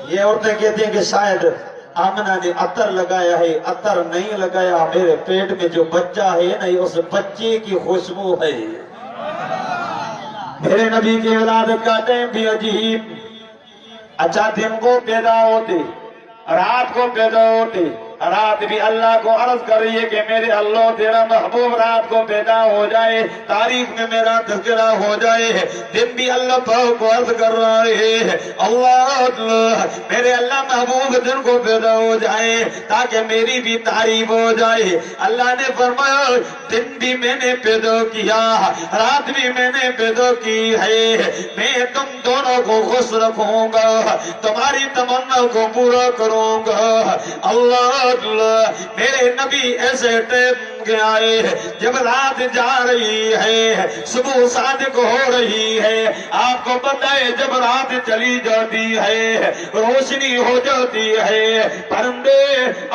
یہ عورتیں کہتی ہیں کہ شاید آمنہ نے عطر لگایا ہے، عطر نہیں لگایا، میرے پیٹ میں جو بچہ ہے نہیں اس بچے کی خوشبو ہے۔ میرے نبی کی ولادت کا ٹائم بھی عجیب، اچھا دن کو پیدا ہوتے، رات کو پیدا ہوتے، رات بھی اللہ کو عرض کر رہی ہے کہ میرے اللہ تیرا محبوب رات کو پیدا ہو جائے، تاریخ میں میرا تذکرہ ہو جائے، دن بھی اللہ پاک کو عرض کر رہا ہے اللہ میرے اللہ محبوب دن کو پیدا ہو جائے تاکہ میری بھی تعریف ہو جائے۔ اللہ نے فرمایا دن بھی میں نے پیدا کیا، رات بھی میں نے پیدا کی ہے، میں تم دونوں کو خوش رکھوں گا، تمہاری تمنا کو پورا کروں گا۔ اللہ میرے نبی ایسے ٹائم کے آئے جب رات جا رہی ہے، صبح صادق ہو رہی ہے۔ آپ کو پتہ ہے جب رات چلی جاتی ہے، روشنی ہو جاتی ہے، پرندے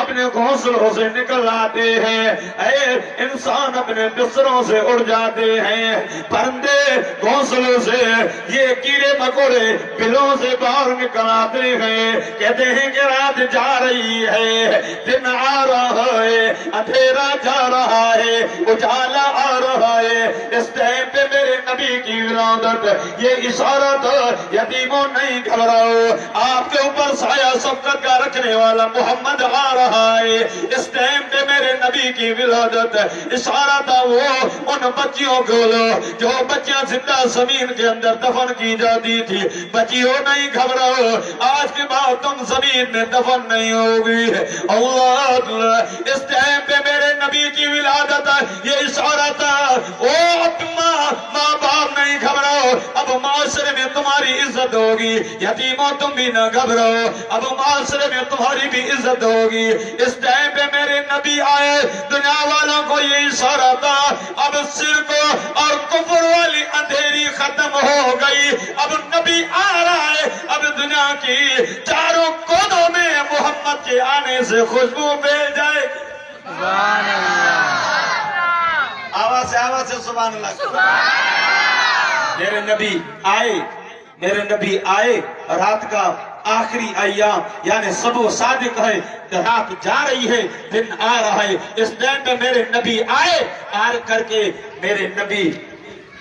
اپنے گھونسلوں سے نکل آتے ہیں، اے انسان اپنے بستروں سے اڑ جاتے ہیں، پرندے گھونسلوں سے، یہ کیڑے مکوڑے بلوں سے باہر نکل آتے ہیں، کہتے ہیں کہ رات جا رہی ہے، دن آ رہا ہے، اندھیرا جا رہا ہے، اجالا آ رہا ہے۔ اس ٹائم پہ میرے نبی کی ولادت یہ اشارہ تھا یتیموں نہیں گھبراؤ، آپ کے اوپر سایہ شفقت کا رکھنے والا محمد آ رہا ہے۔ اس ٹائم پہ میرے نبی کی ولادت اشارہ تھا وہ ان بچیوں کو جو بچیاں زندہ زمین کے اندر دفن کی جاتی تھی، بچیوں نہیں گھبراؤ، آج کے بعد تم زمین میں دفن نہیں ہوگی۔ اللہ اس ٹائم پہ میرے نبی کی ولادت یہ اشارہ تھا او ماں باپ نہیں گھبراؤ، اب معاشرے میں تمہاری عزت ہوگی، یتیموں تم بھی نہ گھبراؤ، اب معاشرے میں تمہاری بھی عزت ہوگی۔ اس ٹائم پہ میرے نبی آئے، دنیا والوں کو یہ اشارہ تھا اب شرک اور کفر والی اندھیری ختم ہو گئی، اب نبی آ رہا ہے، اب دنیا کی چاروں کونوں میں محمد کے آنے سے خوشبو پھیل جائے۔ سبحان اللہ، آواز سے سبحان اللہ۔ میرے نبی آئے، رات کا آخری ایام یعنی صبح صادق ہے، رات جا رہی ہے، دن آ رہا ہے۔ اس ٹائم پہ میرے نبی آئے، آ کر کے میرے نبی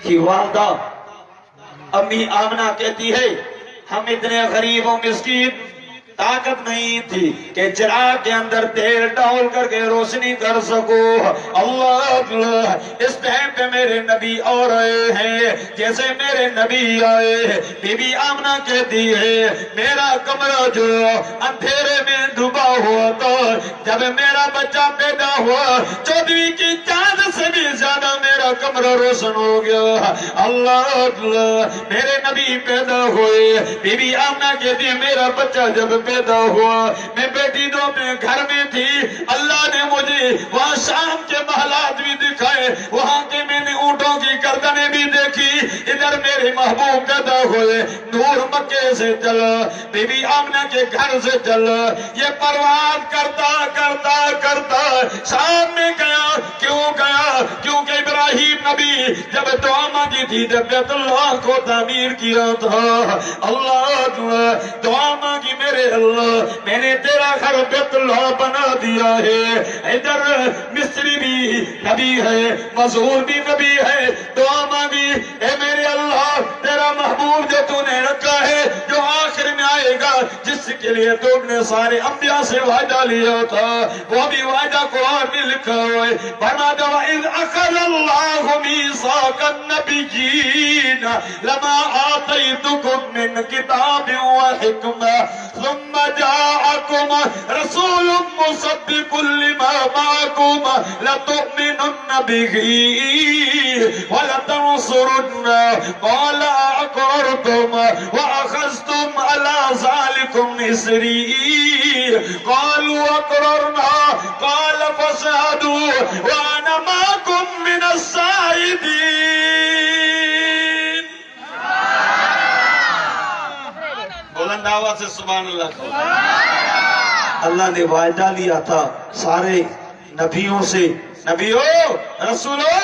کی والدہ امی آمنہ کہتی ہے ہم اتنے غریب و مسکین، طاقت نہیں تھی کہ چراغ کے اندر تیل ڈال کر کے روشنی کر سکو۔ اللہ اس ٹائم پہ میرے نبی آ رہے ہیں، جیسے میرے نبی آئے بی بی آمنہ کہتی ہے میرا کمرہ جو اندھیرے میں ڈوبا ہوا تھا، جب میرا بچہ پیدا ہوا 14ویں کی چاند سے بھی زیادہ میرا کمرہ روشن ہو گیا۔ اللہ میرے نبی پیدا ہوئے، بی بی آمنہ کہتی ہے میرا بچہ جب پیدا ہوا میں بیٹی دو اپنے گھر میں تھی، اللہ نے مجھے وہاں شام کے محلات بھی دکھائے، وہاں کے میں نے اونٹوں کی گردنیں بھی دیکھی، ادھر میرے محبوب پیدا ہوئے، نور مکے سے چلا، بی بی آمنہ کے گھر سے چلا، یہ پرواز کرتا کرتا کرتا شام میں گیا۔ کیوں گیا؟ کیونکہ ابراہیم نبی جب دعا مانگی تھی، جب بیت اللہ کو تعمیر کیا تھا، اللہ دعا مانگی میرے اللہ میں نے تیرا گھر بیت اللہ بنا دیا ہے، ادھر مصری بھی نبی ہے، مظہور بھی نبی ہے، دعا مانگی اے میرے اللہ تیرا محبوب جو تو نے رکھا ہے، جو آخر میں آئے گا، جس کے لیے تو نے سارے انبیاء سے وعدہ لیا تھا، وہ بھی وعدہ قرآن میں لکھا ہوئے، فرما دو اذ اخذ اللہ میثاق النبیین لما آتیتکم من کتاب و حکمہ ثم جاءكم رسول مصدق لما معكم لتؤمنن به ولتنصرنه قال أقررتم وأخذتم على ذلكم إصري قالوا أقررنا قال فاشهدوا وأنا معكم من الشاهدين۔ بلند آواز سے سبحان اللہ۔ اللہ نے وعدہ لیا تھا سارے نبیوں سے، نبیوں رسولوں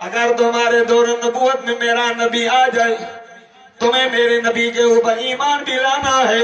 اگر تمہارے دور نبوت میں میرا نبی آ جائے، تمہیں میرے نبی کے اوپر ایمان بھی لانا ہے،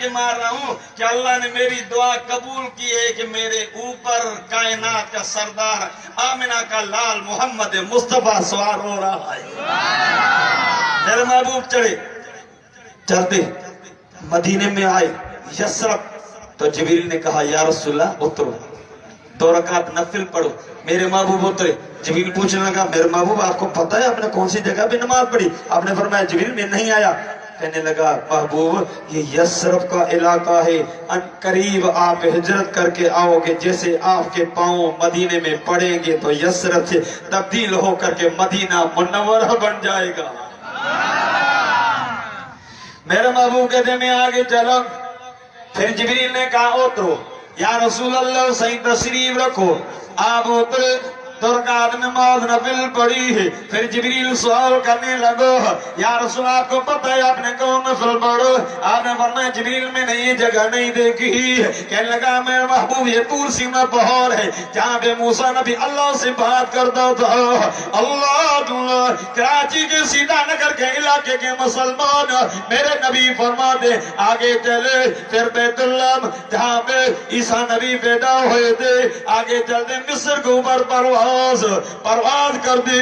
کے مار رہا ہوں کہ اللہ نے میری دعا قبول کی ہے کہ میرے اوپر کائنات کا سردار آمنہ کا لال محمد مصطفیٰ سوار ہو رہا ہے۔ میرے محبوب چلتے مدینے میں آئے یسرب، تو جبریل نے کہا یا رسول اللہ اترو، 2 رکعت نفل پڑھو۔ میرے محبوب اترے، جبریل پوچھنے لگا میرے محبوب آپ کو پتہ ہے آپ نے کون سی جگہ پہ نماز پڑھی؟ آپ نے فرمایا جبریل میں نہیں آیا۔ کہنے لگا محبوب یہ یسرب کا علاقہ ہے، ان قریب آپ ہجرت کر کے آؤ گے، جیسے آپ کے پاؤں مدینے میں پڑیں گے تو یسرب سے تبدیل ہو کر کے مدینہ منورہ بن جائے گا۔ میرے محبوب کہتے میں آگے چلا، پھر جبریل نے کہا اترو، یا رسول اللہ صحیح تشریف رکھو۔ آپ اترے، 2 رکعت نماز نفل پڑھی ہے۔ پھر جبریل سوال کرنے لگو یا رسول آپ کو پتہ ہے آپ نے کون نفل پڑھو؟ آپ نے فرمایا جبریل میں نے یہ جگہ نہیں دیکھی۔ کہنے لگا میرے محبوب یہ طور سینا پہاڑ ہے جہاں پہ موسیٰ نبی اللہ سے بات کرتا تھا۔ اللہ کراچی کے سیدھا نگر کے علاقے کے مسلمان میرے نبی فرما دے آگے چلے، پھر بیت اللہ جہاں پہ عیسیٰ نبی پیدا ہوئے تھے، آگے چلتے مصر کے اوپر پرواز کرتے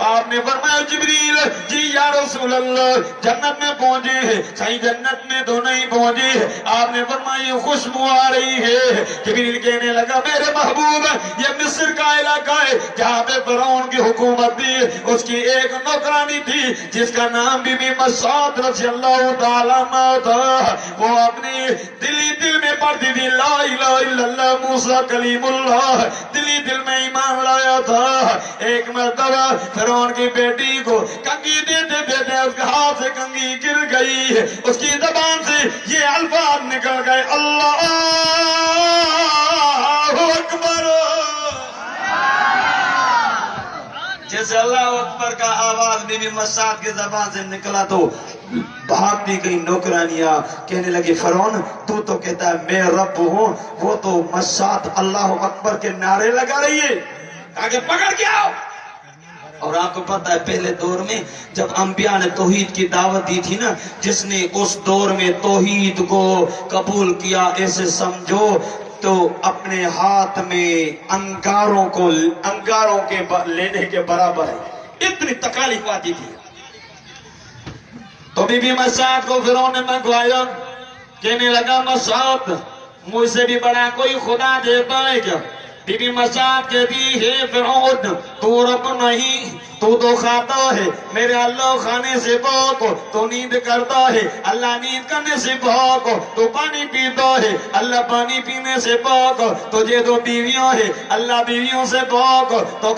آپ نے فرمایا جبریل جی یا رسول اللہ جنت میں پہنچے، صحیح جنت میں تو نہیں پہنچے۔ آپ نے فرمایا خوشبو آ رہی ہے۔ جبریل کہنے لگا میرے محبوب یہ مصر کا علاقہ ہے جہاں پہ فرعون کی حکومت تھی، اس کی ایک نوکرانی تھی جس کا نام بی بی مسعود رضی اللہ تعالیٰ عنہ تھا۔ وہ اپنی دل میں پڑھتی تھی لا الہ الا اللہ موسیٰ کلیم اللہ، دل میں ایمان لایا تھا۔ ایک مرتبہ فرعون کی بیٹی کو کنگھی دیتے اس کے ہاتھ سے کنگھی گر گئی، اس کی زبان سے یہ الفاظ نکل گئے اللہ اکبر۔ جیسے اللہ اکبر کا آواز بی بی مسعود کی زبان سے نکلا تو بھاگتی گئی نوکرانیاں، کہنے لگی فرعون تو کہتا ہے میں رب ہوں، وہ تو مسعود اللہ اکبر کے نعرے لگا رہی ہے، آگے پکڑ کے آؤ۔ اور آپ کو پتہ ہے پہلے دور میں جب انبیاء نے توحید کی دعوت دی تھی نا، جس نے اس دور میں توحید کو قبول کیا ایسے سمجھو تو اپنے ہاتھ میں انگاروں کے لینے کے برابر ہے، اتنی تکالیف آتی تھی۔ تو بی بی مسعود کو فرعون نے منگوایا، کہنے لگا مسعود مجھ سے بھی بڑا کوئی خدا دے پائے گا؟ بی بی مسعود کہتی ہے فرعون تو رب نہیں، تو کھاتا ہے، میرے اللہ کھانے سے پاک ہو، تو نیند کرتا ہے، اللہ نیند کرنے سے پاک ہو، تو پانی پیتا ہے، اللہ پانی پینے سے پاک ہو، تجھے 2 بیویاں ہے، اللہ بیویوں سے پاک ہو، تو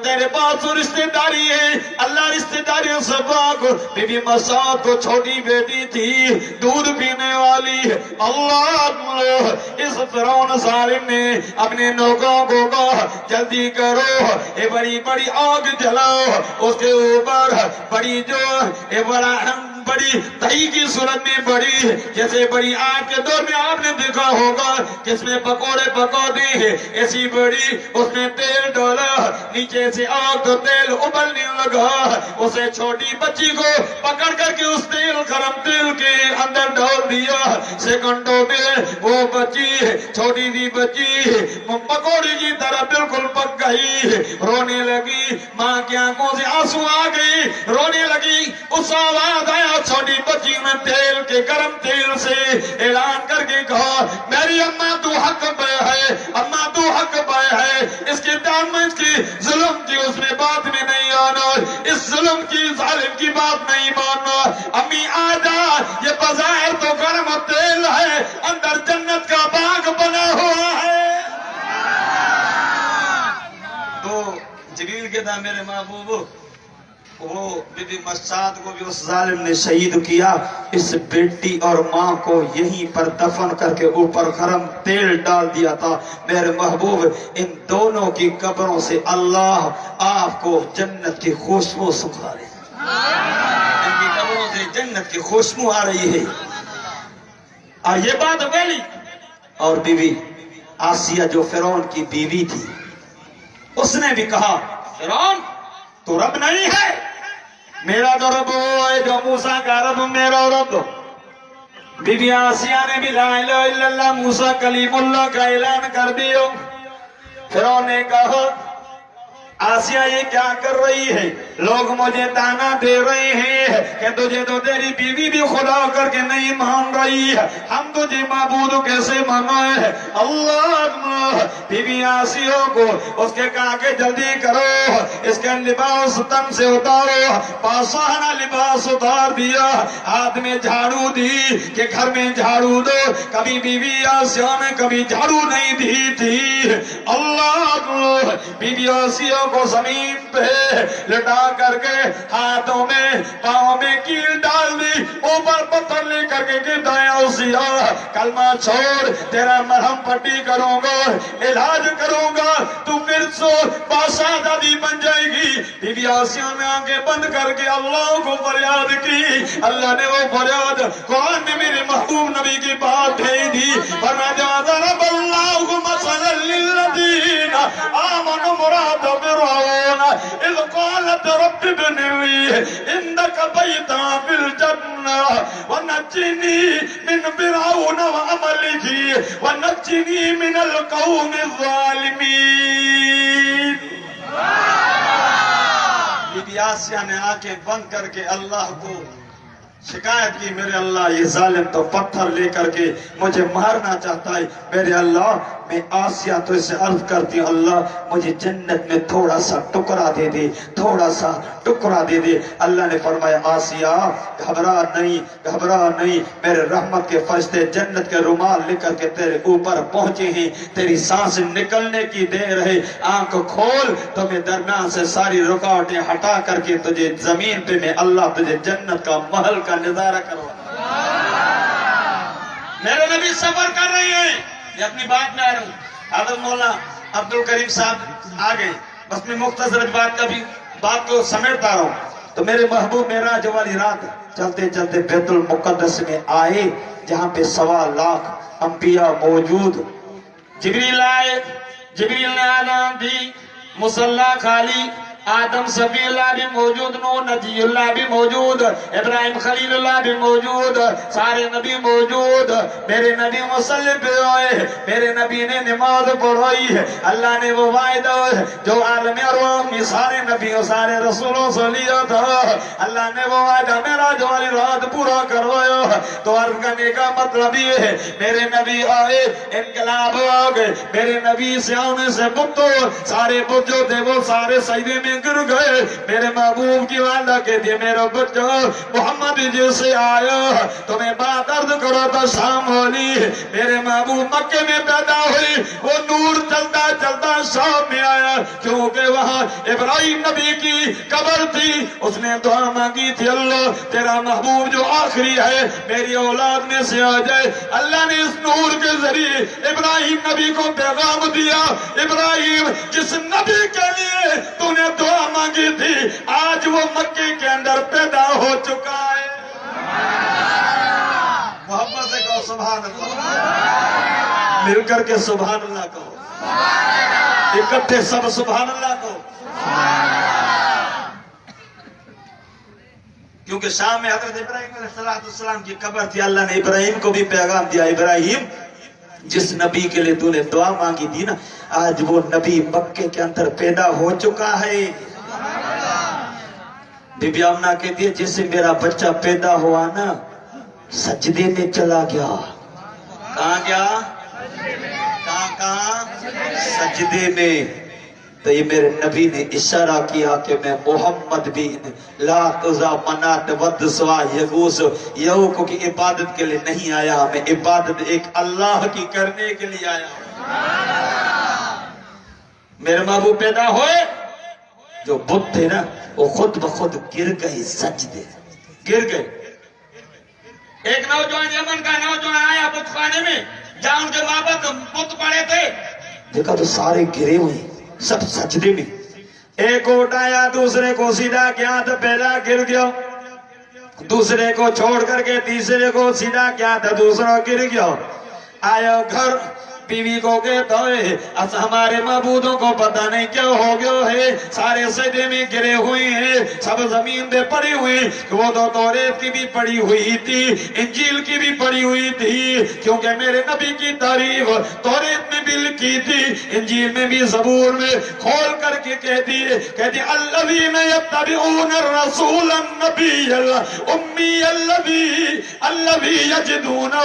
تیرے پاس تو رشتہ داری ہے، اللہ رشتہ داریوں سے پاک ہو۔ بی بی مسعود کو چھوٹی بیٹی تھی، دودھ پینے والی، اللہ اس فرعون ظالم نے اپنے نوکروں کو کہا جلدی کرو، اے بڑی بڑی آگ جلاؤ، اس کے اوپر بڑی بڑی دہی کی صورت میں بڑی جیسے بڑی آگ کے دور میں آپ نے دیکھا ہوگا جس میں پکوڑے پکاتے ہیں، ایسی بڑی اس میں تیل ڈالا، نیچے سے آگ تو تیل ابلنے لگا، اسے چھوٹی بچی کو پکڑ کر کے اس گرم تیل کے اندر ڈال دیا، سیکنڈوں میں وہ بچی چھوٹی سی بچی پکوڑے کی طرح بالکل پک گئی، رونے لگی، ماں کی آنکھوں سے آنسو آ گئی، رونے لگی، اس آواز آیا چھوٹی بچی نے تیل کے گرم تیل سے اعلان کر کے کہا میری اماں تو حق پہ ہے، اماں تو حق پہ ہے، اس کے دام میں اس کی ظلم کی اس میں بات میں نہیں آنا، اس ظلم کی ظالم کی بات نہیں ماننا، امی آجا یہ بظاہر تو گرم تیل ہے، اندر جنت کا باغ بنا ہوا ہے۔ تو جبریل کہتا میرے محبوب وہ بی بی مسعود کو بھی اس ظالم نے شہید کیا، اس بیٹی اور ماں کو یہیں پر دفن کر کے اوپر گرم تیل ڈال دیا تھا۔ میرے محبوب ان دونوں کی قبروں سے اللہ آپ کو جنت کی خوشبو سکھا رہے ہیں، ان کی قبروں سے جنت کی خوشبو آ رہی ہے۔ اور یہ بات پہلی اور بی بی آسیہ جو فرعون کی بیوی تھی اس نے بھی کہا فرعون تو رب نہیں ہے، میرا تو رب وہ ہے جو موسیٰ کا رب میرا رب، بی بی آسیہ نے بھی لا الہ الا اللہ موسیٰ کلیم اللہ کا اعلان کر دیو۔ فرعون نے کہا آسیہ یہ کیا کر رہی ہے؟ لوگ مجھے تانا دے رہے ہیں کہ تجھے تو تیری بیوی بھی خدا کر کے نہیں مان رہی ہے، ہم تجھے معبود کیسے منائے؟ اللہ بی بی آسیہ کو اس کے کہا کہ جلدی کرو، اس کے لباس تن سے اتارو۔ پاسانہ لباس اتار دیا، ہاتھ میں جھاڑو دی کہ گھر میں جھاڑو دو۔ کبھی بی بی آسیہ نے کبھی جھاڑو نہیں دی تھی۔ اللہ بی بی آسیہ کو زمین پہ لٹا کر کے ہاتھوں میں پاؤں میں کیل ڈال دی، اوپر پتھر لے کر کے کہتا ہے آسیہ کلمہ چھوڑ، تیرا مرہم پٹی کروں گا، علاج کروں گا، تو پھر سو بادشاہزادی بن جائے گی۔ بی بی آسیہ نے آنکھیں بند کر کے اللہ کو فریاد کی۔ اللہ نے وہ فریاد قرآن میں میرے محبوب نبی کی بات بھیج دی، فرمایا ضرب اللہ مثلا للذین آمنوا امرأۃ فرعون اذ قالت رب ابن لي عندك بيتا في الجنة ونجني من فرعون وعمله ونجني من القوم الظالمين۔ بی بی آسیہ نے آنکھیں بند کر کے اللہ کو شکایت کی، میرے اللہ یہ ظالم تو پتھر لے کر کے مجھے مارنا چاہتا ہے، میرے اللہ میں آسیہ تو اسے عرض کرتی ہوں اللہ مجھے جنت میں تھوڑا سا ٹکڑا دے دے، تھوڑا سا ٹکڑا دے دے۔ اللہ نے فرمایا آسیہ گھبرا نہیں، میرے رحمت کے فرشتے جنت کے رومال لے کر کے تیرے اوپر پہنچے ہیں، تیری سانس نکلنے کی دیر ہے، آنکھ کھول تو میں درمیان سے ساری رکاوٹیں ہٹا کر کے تجھے زمین پہ میں اللہ تجھے جنت کا محل کا نظارہ کرو۔ میرے نبی سفر کر رہے ہیں، یہ اپنی بات میں آ رہا ہوں، حضرت مولانا عبد الکریم صاحب آ گئے، بس میں مختصر بات کو سمیٹتا رہا ہوں۔ تو میرے محبوب معراج والی رات چلتے چلتے بیت المقدس میں آئے جہاں پہ 1.25 لاکھ انبیاء موجود۔ جبریل آئے، جبریل نے آدم دی، مصلی خالی، آدم صفی اللہ بھی موجود، نوح نجی اللہ بھی موجود، ابراہیم خلیل اللہ بھی موجود، سارے نبی موجود۔ میرے نبی مصلی پہ ہوئے، میرے نبی نے نماز پڑھائی، اللہ نے وہ وعدہ جو عالم ارواح میں سارے نبی اور سارے رسولوں سے لیا تھا، اللہ نے وہ وعدہ معراج والی رات پورا کروایا۔ تو عرض کرنے کا مطلب یہ ہے میرے نبی آئے، انقلاب آ گئے، میرے نبی سے آنے سے بتوں سارے بت جو تھے وہ سارے سجدے میں گر گئے۔ میرے محبوب کی والدہ کہتی ہے میرا بچہ محمد جیسے آیا تو میں بات عرض کرو تھا شام والی، میرے محبوب مکے میں پیدا ہوئی، وہ نور چلتا چلتا شام میں آیا، کیونکہ وہاں ابراہیم نبی کی قبر تھی، اس نے دعا مانگی تھی اللہ تیرا محبوب جو آخری ہے میری اولاد میں سے آ جائے۔ اللہ نے اس نور کے ذریعے ابراہیم نبی کو پیغام دیا، ابراہیم جس نبی کے لیے تو نے دعا مانگی تھی آج وہ مکے کے اندر پیدا ہو چکا ہے۔ محبت سے کہو سبحان اللہ، مل کر کے سبحان اللہ کہو، اکٹھے سب سبحان اللہ کہو۔ کیونکہ شام میں حضرت ابراہیم علیہ السلام کی قبر تھی، اللہ نے ابراہیم کو بھی پیغام دیا ابراہیم جس نبی کے لیے تو نے دعا مانگی تھی نا آج وہ نبی مکے کے اندر پیدا ہو چکا ہے۔ بی بی آمنہ کہتی ہے جس سے میرا بچہ پیدا ہوا نا سجدے میں چلا گیا۔ کہاں گیا؟ کہاں؟ سجدے میں۔ تو یہ میرے نبی نے اشارہ کیا کہ میں محمد بھی لا تزا منات ود سوا یغوس یعوق کی عبادت کے لیے نہیں آیا، میں عبادت ایک اللہ کی کرنے کے لیے آیا ہوں۔ میرے محبوب پیدا ہوئے، جو بت تھے نا وہ خود بخود گر گئے، سجدے گر گئے۔ ایک نوجوان یمن کا نوجوان آیا بت خانے میں جہاں ان کے ماں باپ بت پڑے تھے، دیکھا تو سارے گرے ہوئے سب سجدے میں۔ ایک کو اٹھایا، دوسرے کو سیدھا کیا تو پہلا گر گیا، دوسرے کو چھوڑ کر کے تیسرے کو سیدھا کیا تو دوسرا گر گیا۔ آیا گھر، بیوی کو کہتا ہے ہمارے معبودوں کو پتہ نہیں کیا ہو گیا ہے، سارے سجدے میں گرے ہوئے ہیں، سب زمین پہ پڑی ہوئی۔ وہ تو توریت کی بھی پڑی ہوئی تھی، انجیل کی بھی پڑی ہوئی تھی، کیونکہ میرے نبی کی تعریف توریت میں بھی لکھی تھی، انجیل میں بھی، زبور میں کھول کر کے کہتی الذین یتبعون الرسول النبی الامی الذی یجدونہ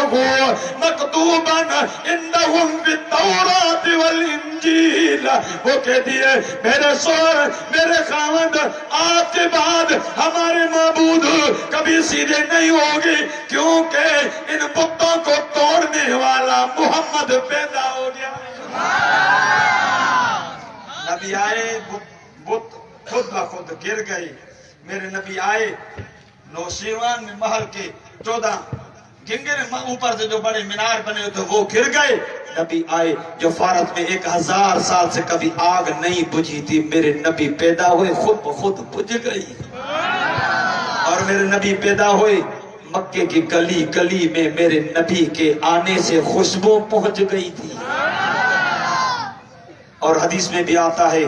مکتوبا عندہم فی التوراۃ والانجیل۔ وہ کہتی ہے میرے شوہر، میرے خاوند، آپ کے بعد ہمارے معبود کبھی سیدھے نہیں ہوگی، کیونکہ ان بتوں کو توڑنے والا محمد پیدا ہو گیا۔ نبی آئے، بت خود بخود گر گئی۔ میرے نبی آئے، نوشیروان میں محل کے 14 گنگرے اوپر سے جو بڑے مینار بنے ہوتے وہ گر گئے۔ نبی آئے جو فارس میں 1000 سال سے کبھی آگ نہیں بجھی تھی، میرے نبی پیدا ہوئے، خود بخود بجھ گئی۔ اور میرے نبی پیدا ہوئے، مکے کی گلی گلی میں میرے نبی کے آنے سے خوشبو پہنچ گئی تھی۔ اور حدیث میں بھی آتا ہے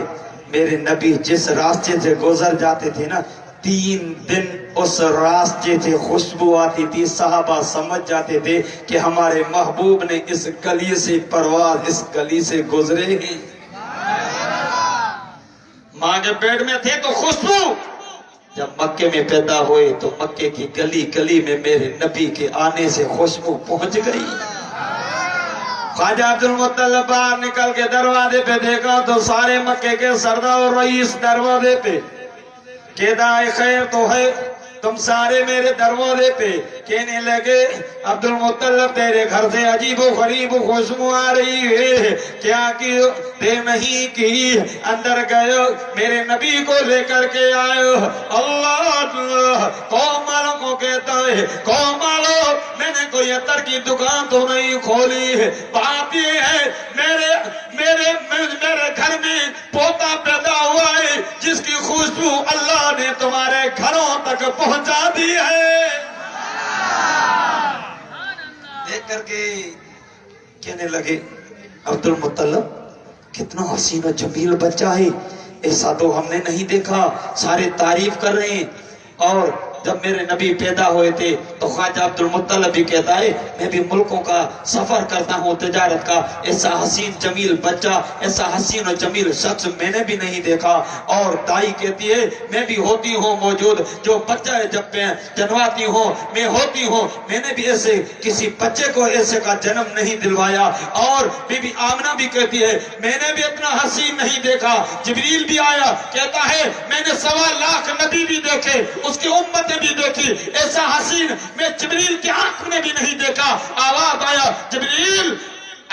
میرے نبی جس راستے سے گزر جاتے تھے نا، 3 دن اس راستے سے خوشبو آتی تھی، صحابہ سمجھ جاتے تھے کہ ہمارے محبوب نے اس گلی سے پرواز، اس گلی سے گزرے ہیں۔ ماں کے پیٹ میں تھے تو خوشبو، جب مکے میں پیدا ہوئے تو مکے کی گلی گلی میں میرے نبی کے آنے سے خوشبو پہنچ گئی۔ خواجہ عبدالمطلب باہر نکل کے دروازے پہ دیکھا تو سارے مکے کے سردار اور رئیس دروازے پہ، کہتا ہے خیر تو ہے، تم سارے میرے دروازے پہ۔ کہنے لگے عبدالمطلب تیرے گھر سے عجیب و غریب خوشبو آ رہی ہے، کیا کی دیر نہیں کی، اندر گئے، میرے نبی کو لے کر کے آئے۔ اللہ قوم والوں کو کہتا ہے قوم والوں میں نے کوئی عطر کی دکان تو نہیں کھولی، بات یہ ہے میرے گھر میں پوتا پیدا ہوا ہے جس کی خوشبو اللہ نے تمہارے گھروں تک پہنچا دی ہے۔ دیکھ کر کے کہنے لگے عبدالمطلب کتنا حسین و جمیل بچہ ہے، ایسا تو ہم نے نہیں دیکھا، سارے تعریف کر رہے ہیں۔ اور جب میرے نبی پیدا ہوئے تھے تو خواجہ عبدالمطلب بھی کہتا ہے میں بھی ملکوں کا سفر کرتا ہوں تجارت کا، ایسا حسین جمیل بچہ، ایسا حسین و جمیل شخص میں نے بھی نہیں دیکھا۔ اور دائی کہتی ہے میں بھی ہوتی ہوں موجود، جو بچہ ہے جب میں جنواتی ہوں میں ہوتی ہوں، میں نے بھی ایسے کسی بچے کو ایسے کا جنم نہیں دلوایا۔ اور بی بی آمنہ بھی کہتی ہے میں نے بھی اتنا حسین نہیں دیکھا۔ جبریل بھی آیا کہتا ہے میں نے 1.25 لاکھ نبی بھی دیکھے، اس کی امت بھی دیکھی، ایسا حسین میں جبریل کی آنکھ نے بھی نہیں دیکھا۔ آواز آیا جبریل،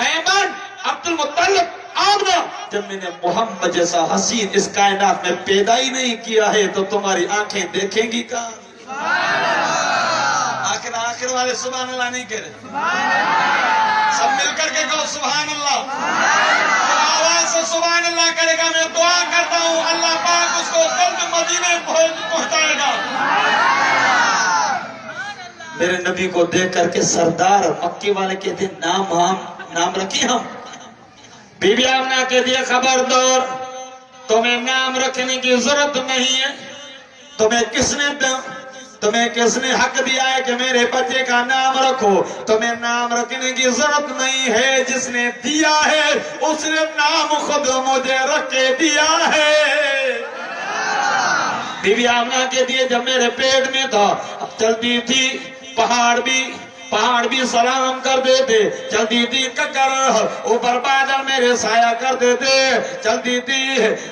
ایمن، عبدالمطلب، آمنہ، جب میں نے محمد جیسا حسین اس کائنات میں پیدا ہی نہیں کیا ہے تو تمہاری آنکھیں دیکھیں گی کہاں؟ آخر والے سبحان اللہ نہیں کہہ رہے، سب مل کر کے کہو سبحان اللہ۔ آواز سے سبحان اللہ کرے گا، میں دعا کرتا ہوں اللہ پاک اس کو جلد مدینے پہنچائے گا۔ میرے نبی کو دیکھ کر کے سردار مکی والے کہتے نام رکھی ہم۔ بی بی آمنہ کہتی ہے خبردار، تمہیں نام رکھنے کی ضرورت نہیں ہے، تمہیں کس نے حق دیا ہے کہ میرے بچے کا نام رکھو؟ تمہیں نام رکھنے کی ضرورت نہیں ہے، جس نے دیا ہے اس نے نام خود مجھے رکھ کے دیا ہے۔ بی بی آمنہ کہتی ہے جب میرے پیٹ میں تھا اب چلتی تھی، پہاڑ بھی سلام کر دیتے، چلتی تھی ککر اوپر بادل میرے سایہ کر دیتے، چلتی تھی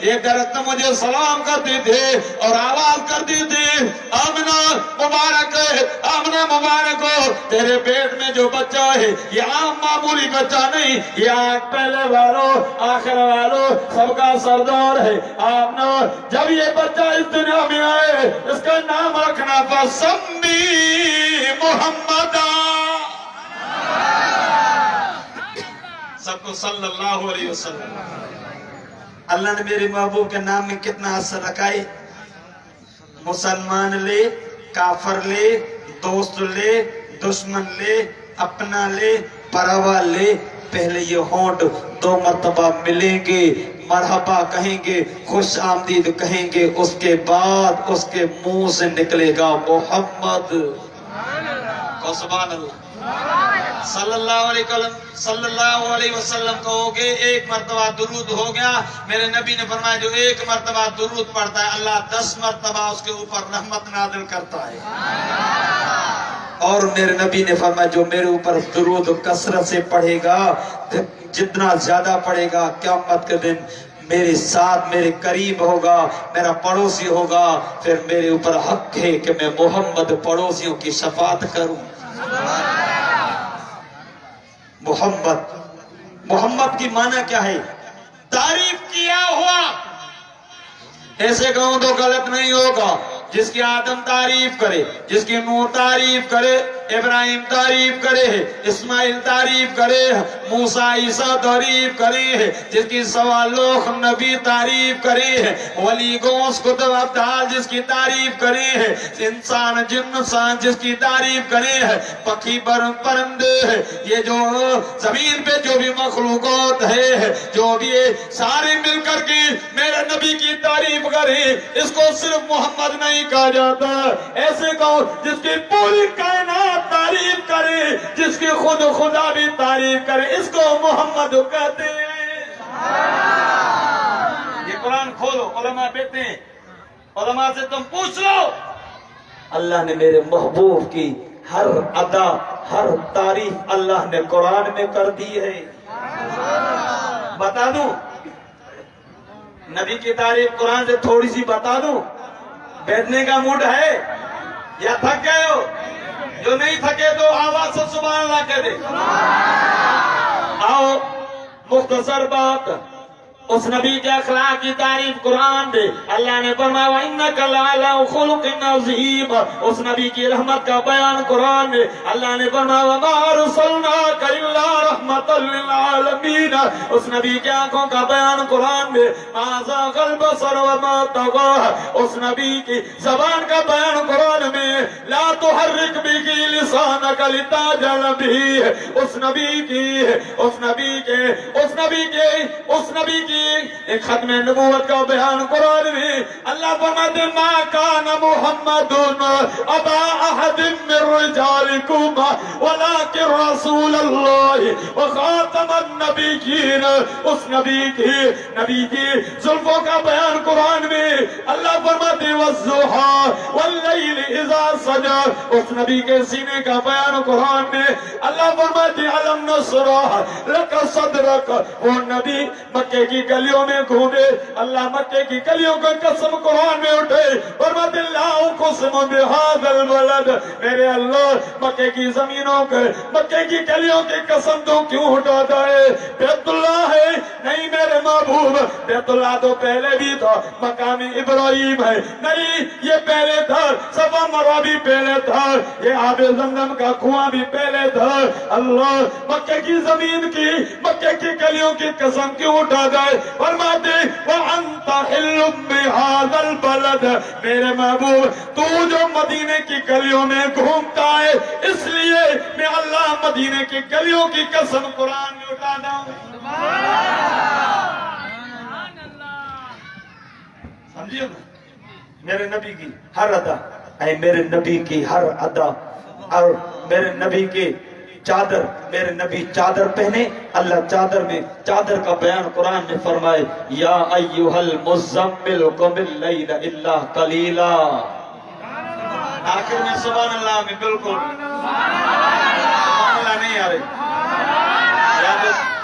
یہ درخت مجھے سلام کرتے تھے اور آواز کرتی تھی آمنہ مبارک ہے، آمنہ مبارک ہو، تیرے پیٹ میں جو بچہ ہے یہ عام معمولی بچہ نہیں، یہ آنکھ پہلے والوں آخر والوں سب کا سردار ہے۔ آمنہ جب یہ بچہ اس دنیا میں آئے اس کا نام رکھنا فسمی محمد، سب کو صلی اللہ علیہ وسلم۔ اللہ نے میرے محبوب کے نام میں کتنا اثر رکھا ہے، مسلمان لے، کافر لے، دوست لے، دشمن لے، اپنا لے، پروا لے، پہلے یہ ہونٹ 2 مرتبہ ملیں گے، مرحبا کہیں گے، خوش آمدید کہیں گے، اس کے بعد اس کے منہ سے نکلے گا محمد کو سبحان اللہ صلی اللہ علیہ وسلم کہو گے، 1 مرتبہ درود ہو گیا۔ میرے نبی نے فرمایا جو 1 مرتبہ درود پڑھتا ہے اللہ 10 مرتبہ اس کے اوپر رحمت نازل کرتا ہے۔ اور میرے نبی نے فرمایا جو میرے اوپر درود کثرت سے پڑھے گا، جتنا زیادہ پڑھے گا قیامت کے دن میرے ساتھ میرے قریب ہوگا، میرا پڑوسی ہوگا، پھر میرے اوپر حق ہے کہ میں محمد پڑوسیوں کی شفاعت کروں۔ محمد کی معنی کیا ہے؟ تعریف کیا ہوا۔ ایسے کہوں تو غلط نہیں ہوگا، جس کی آدم تعریف کرے، جس کی نوح تعریف کرے، ابراہیم تعریف کرے، اسماعیل تعریف کرے، موسیٰ عیسیٰ تعریف کرے، جس کی سوا لوح نبی تعریف کرے، ولی غوث قطب ابدال جس کی تعریف کرے، انسان جن انسان جس کی تعریف کرے، پکھی پرندے، یہ جو زمین پہ جو بھی مخلوقات ہے، جو بھی سارے مل کر کے میرے نبی کی تعریف کرے، اس کو صرف محمد نہیں کہا جاتا، ایسے کہو جس کی پوری کائنات تعریف کرے، جس کی خود خدا بھی تعریف کرے، اس کو محمد کہتے ہیں۔ یہ قرآن کھولو، علماء بیٹھتے ہیں، علماء سے تم پوچھ لو، اللہ نے میرے محبوب کی ہر ادا ہر تعریف اللہ نے قرآن میں کر دی ہے۔ بتا دوں نبی کی تعریف قرآن سے تھوڑی سی بتا دوں؟ بیٹھنے کا موڈ ہے یا تھک گئے ہو؟ جو نہیں تھکے تو آواز سے سبحان اللہ کہہ دے۔ آؤ مختصر بات، اس نبی کے اخلاق کی تعریف قرآن دے، اللہ نے فرمایا وَإِنَّكَ لَعَلَىٰ خُلُقٍ عَظِيمٍ، اس نبی کی رحمت کا بیان قرآن دے، اللہ نے فرمایا وَمَا أَرْسَلْنَاكَ إِلَّا رَحْمَةً لِّلْعَالَمِينَ، اس نبی کی آنکھوں کا بیان قرآن دے، مَا زَاغَ الْبَصَرُ وَمَا طَغَىٰ، اس نبی کی زبان کا بیان قرآن میں، لَا تُحَرِّكْ بِهِ لِسَانَكَ لِتَعْجَلَ بِهِ، اس نبی کی ایک ختم نبوت کا بیان قرآن میں، اللہ فرماتے ما کان محمد ابا احد من رجالکم ولکن رسول اللہ وخاتم النبیین، اس نبی کی زلفوں کا بیان قرآن میں، اللہ فرماتے والضحیٰ واللیل اذا سجا، اس نبی کے سینے کا بیان قرآن میں، اللہ فرماتے علم نشرح لک صدرک، وہ نبی مکے کی گلیوں میں گھومے، اللہ مکے کی گلیوں کو قسم قرآن میں اٹھے، فرماتے لا اقسم بہذا البلد، میرے اللہ مکے کی زمینوں کے مکے کی گلیوں کی قسم تو کیوں اٹھاتا ہے؟ بیت اللہ ہے نہیں میرے محبوب، بیت اللہ تو پہلے بھی تھا، مقام ابراہیم ہے نہیں یہ پہلے تھا، صفا مروہ بھی پہلے تھا، یہ آب زمزم کا کنواں بھی پہلے تھا، اللہ مکے کی زمین کی مکے کی گلیوں کی قسم کیوں اٹھاتا ہے؟ فرماتے وَأَنْتَ حِلٌّ بِهَذَا الْبَلَدِ، میرے محبوب تو جو مدینے کی گلیوں میں گھومتا ہے، اس لیے میں اللہ مدینے کی گلیوں کی قسم قرآن میں اٹھاتا ہوں۔ سمجھئے نا؟ میرے نبی کی ہر ادا، اے میرے نبی کی ہر ادا، اور میرے نبی کی چادر، میرے نبی چادر پہنے، اللہ چادر کا بیان قرآن میں فرمائے یا ایھا المزمل قم اللیل الا قلیلا، آخر میں سبحان اللہ میں بالکل سبحان اللہ نہیں آ رہی،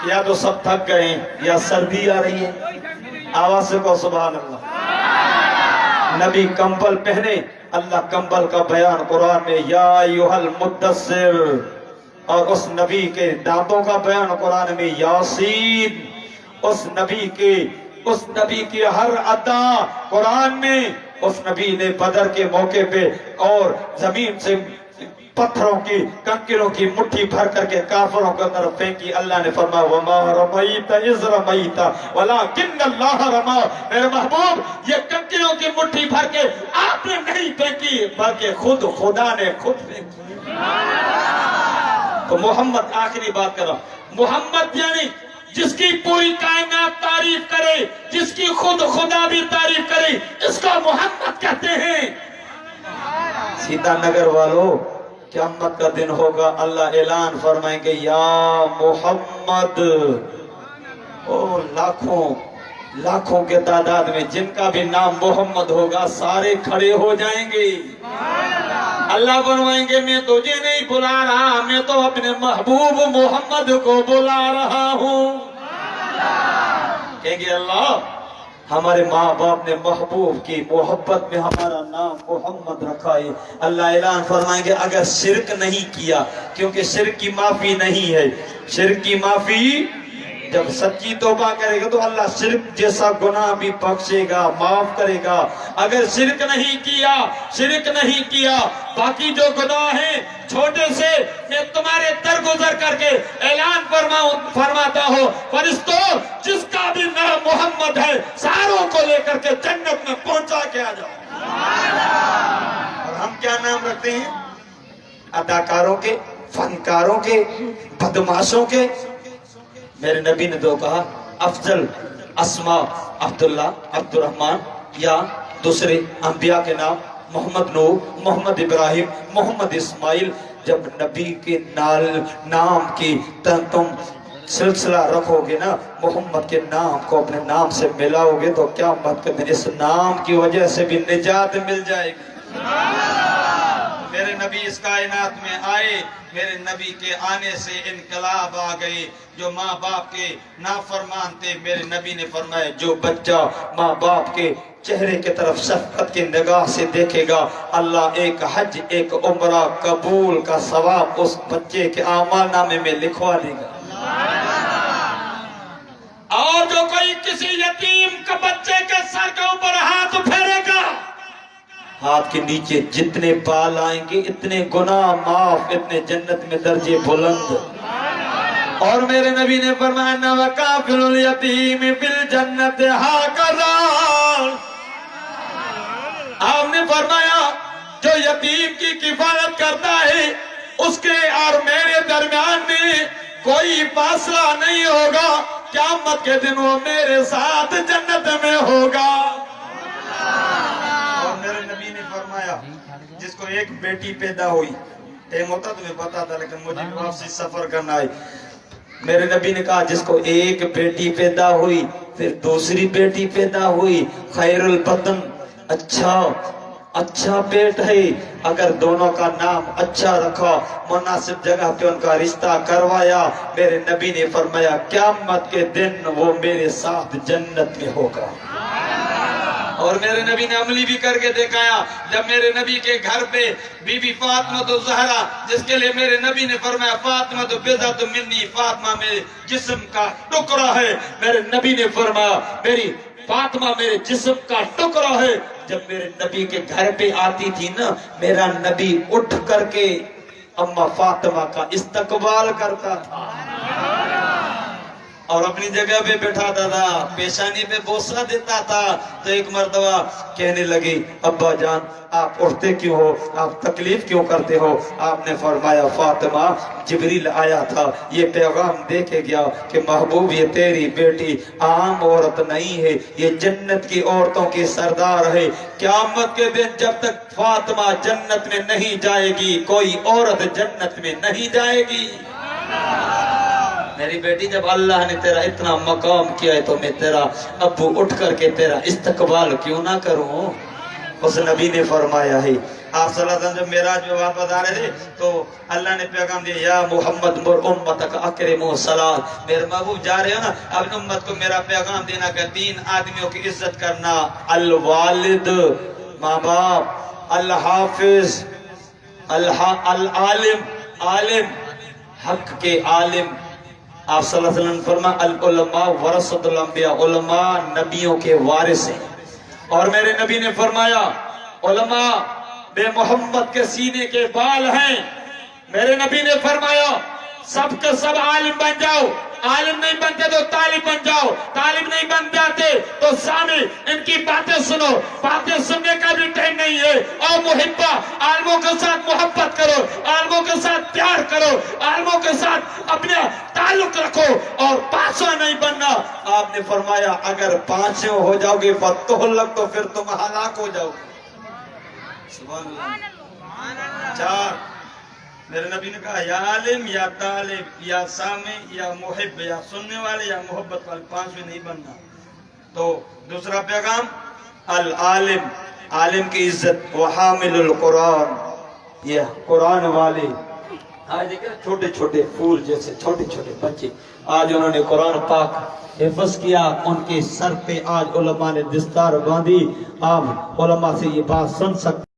یا تو سب تھک گئے ہیں یا سردی آ رہی ہے، آواز سے کہو سبحان اللہ۔ نبی کمبل پہنے، اللہ کمبل کا بیان قرآن میں یا ایھا المدثر، اور اس نبی کے دانتوں کا بیان قرآن میں یاسین، اس نبی کی ہر ادا قرآن میں، اس نبی نے بدر کے موقع پہ اور زمین سے پتھروں کی کنکروں کی مٹھی بھر کر کے کافروں کی طرف پھینکی، اللہ نے فرمایا وما رمیت اذ رمیت ولکن اللہ رما، میرے محبوب یہ کنکروں کی مٹھی بھر کے آپ نے نہیں پھینکی بلکہ خود خدا نے خود پھینکی۔ تو محمد آخری بات کر رہا ہوں، محمد یعنی جس کی پوری کائنات تعریف کرے، جس کی خود خدا بھی تعریف کرے، اس کو محمد کہتے ہیں۔ سیتا نگر والوں، قیامت کا دن ہوگا، اللہ اعلان فرمائیں گے یا محمد، او لاکھوں کے تعداد میں جن کا بھی نام محمد ہوگا سارے کھڑے ہو جائیں گے۔ اللہ فرمائیں گے میں تجھے نہیں بلا رہا، میں تو اپنے محبوب محمد کو بلا رہا ہوں۔ کہیں گے اللہ ہمارے ماں باپ نے محبوب کی محبت میں ہمارا نام محمد رکھا ہے۔ اللہ اعلان فرمائیں گے اگر شرک نہیں کیا، کیونکہ شرک کی معافی نہیں ہے، شرک کی معافی جب سچی توبہ کرے گا تو اللہ شرک جیسا گناہ بھی بخشے گا، معاف کرے گا۔ اگر شرک نہیں کیا باقی جو گناہ ہیں چھوٹے سے، میں تمہارے درگزر کر کے اعلان فرماتا ہوں فرشتوں جس کا بھی نام محمد ہے ساروں کو لے کر کے جنت میں پہنچا کے آ جاؤ۔ اور ہم کیا نام رکھتے ہیں؟ اداکاروں کے، فنکاروں کے، بدماشوں کے۔ میرے نبی نے تو کہا افضل اسماء عبداللہ، عبد الرحمن یا دوسرے انبیاء کے نام محمد نوح، محمد ابراہیم، محمد اسماعیل۔ جب نبی کے نام کی تم سلسلہ رکھو گے نا، محمد کے نام کو اپنے نام سے ملاؤ گے تو کیا مت کرتے اس نام کی وجہ سے بھی نجات مل جائے گی۔ میرے نبی اس کائنات میں آئے، میرے نبی کے آنے سے انقلاب آ گئے۔ جو ماں باپ کے نافرمان تھے، میرے نبی نے فرمایا جو بچہ ماں باپ کے چہرے کی طرف شفقت کی نگاہ سے دیکھے گا، اللہ ایک حج ایک عمرہ قبول کا ثواب اس بچے کے اعمال نامے میں لکھوا دے گا۔ اور جو کوئی کسی یتیم کا بچے کے سر کے اوپر ہاتھ پھیرے گا، ہاتھ کے نیچے جتنے بال آئیں گے اتنے گناہ معاف، اتنے جنت میں درجے بلند۔ اور میرے نبی نے فرمایا نہ وَكَافِلُ الْيَتِيمِ فِي الْجَنَّةِ هَكَذَا۔ آپ نے فرمایا جو یتیم کی کفایت کرتا ہے اس کے اور میرے درمیان میں کوئی فاصلہ نہیں ہوگا، قیامت کے دن وہ میرے ساتھ جنت میں ہوگا۔ اور میرے نبی نے فرمایا جس کو ایک بیٹی پیدا ہوئی، ٹائم ہوتا تمہیں پتا تھا لیکن مجھے واپسی سفر کرنا ہے، میرے نبی نے کہا جس کو ایک بیٹی پیدا ہوئی پھر دوسری بیٹی پیدا ہوئی، خیر البطن، اچھا پیٹ ہے، اگر دونوں کا نام اچھا رکھا، مناسب جگہ پہ ان کا رشتہ کروایا، میرے نبی نے فرمایا قیامت کے دن وہ میرے ساتھ جنت میں ہوگا۔ اور میرے نبی نے عملی بھی کر کے دکھایا، جب میرے نبی کے گھر پہ بی بی فاطمہ الزہرا، جس کے لئے میرے نبی نے فرمایا فاطمہ بضعۃ منی، فاطمہ میرے جسم کا ٹکڑا ہے، میرے نبی نے فرمایا میری فاطمہ میرے جسم کا ٹکڑا ہے۔ جب میرے نبی کے گھر پہ آتی تھی نا، میرا نبی اٹھ کر کے اما فاطمہ کا استقبال کرتا تھا اور اپنی جگہ پہ بٹھاتا تھا، پیشانی پہ بوسہ دیتا تھا۔ تو ایک مرتبہ کہنے لگی ابا جان آپ اٹھتے کیوں ہو، آپ تکلیف کیوں کرتے ہو؟ آپ نے فرمایا فاطمہ جبریل آیا تھا، یہ پیغام دے کے گیا کہ محبوب یہ تیری بیٹی عام عورت نہیں ہے، یہ جنت کی عورتوں کی سردار ہے، قیامت کے دن جب تک فاطمہ جنت میں نہیں جائے گی کوئی عورت جنت میں نہیں جائے گی۔ میری بیٹی جب اللہ نے تیرا اتنا مقام کیا ہے تو میں تیرا ابو اٹھ کر کے تیرا استقبال کیوں نہ کروں؟ اس نبی نے فرمایا ہے، آپ صلی اللہ علیہ وسلم جب معراج میں واپس آ رہے تھے تو اللہ نے پیغام دیا یا محمد مر امتک اکرموا الصلاۃ، میرے محبوب جا رہے ہو نا، اپنی امت کو میرا پیغام دینا کہ 3 آدمیوں کی عزت کرنا، الوالد ماں باپ، الحافظ العالم عالم حق کے عالم۔ آپ صلی اللہ علیہ وسلم فرمایا العلماء ورثۃ الانبیاء، علماء نبیوں کے وارث ہیں۔ اور میرے نبی نے فرمایا علماء بے محمد کے سینے کے بال ہیں۔ میرے نبی نے فرمایا سب کے سب عالم بن جاؤ، عالم نہیں بنتے تو طالب بن جاؤ، طالب نہیں بن جاتے تو سامع ان کی باتیں سنو، باتیں سننے کا بھی ٹائم نہیں ہے۔ اور محبہ عالموں کے ساتھ محبت کرو، عالموں کے ساتھ پیار کرو, عالموں کے ساتھ اپنے تعلق رکھو اور پانچواں نہیں بننا. آپ نے فرمایا اگر پانچوں ہو جاؤ گے فتحلق تو پھر تم ہلاک ہو جاؤ گے. سبحان اللہ. چار, میرے نبی نے کہا یا عالم یا طالب یا سامع یا محب یا سننے والے یا محبت والے, پانچویں نہیں بننا. تو دوسرا پیغام العالم, عالم کی عزت, وحامل القرآن, یہ قرآن والے. آج دیکھیں چھوٹے چھوٹے پھول جیسے چھوٹے چھوٹے بچے, آج انہوں نے قرآن پاک حفظ کیا, ان کے سر پہ آج علماء نے دستار باندھی. آپ علماء سے یہ بات سن سکتے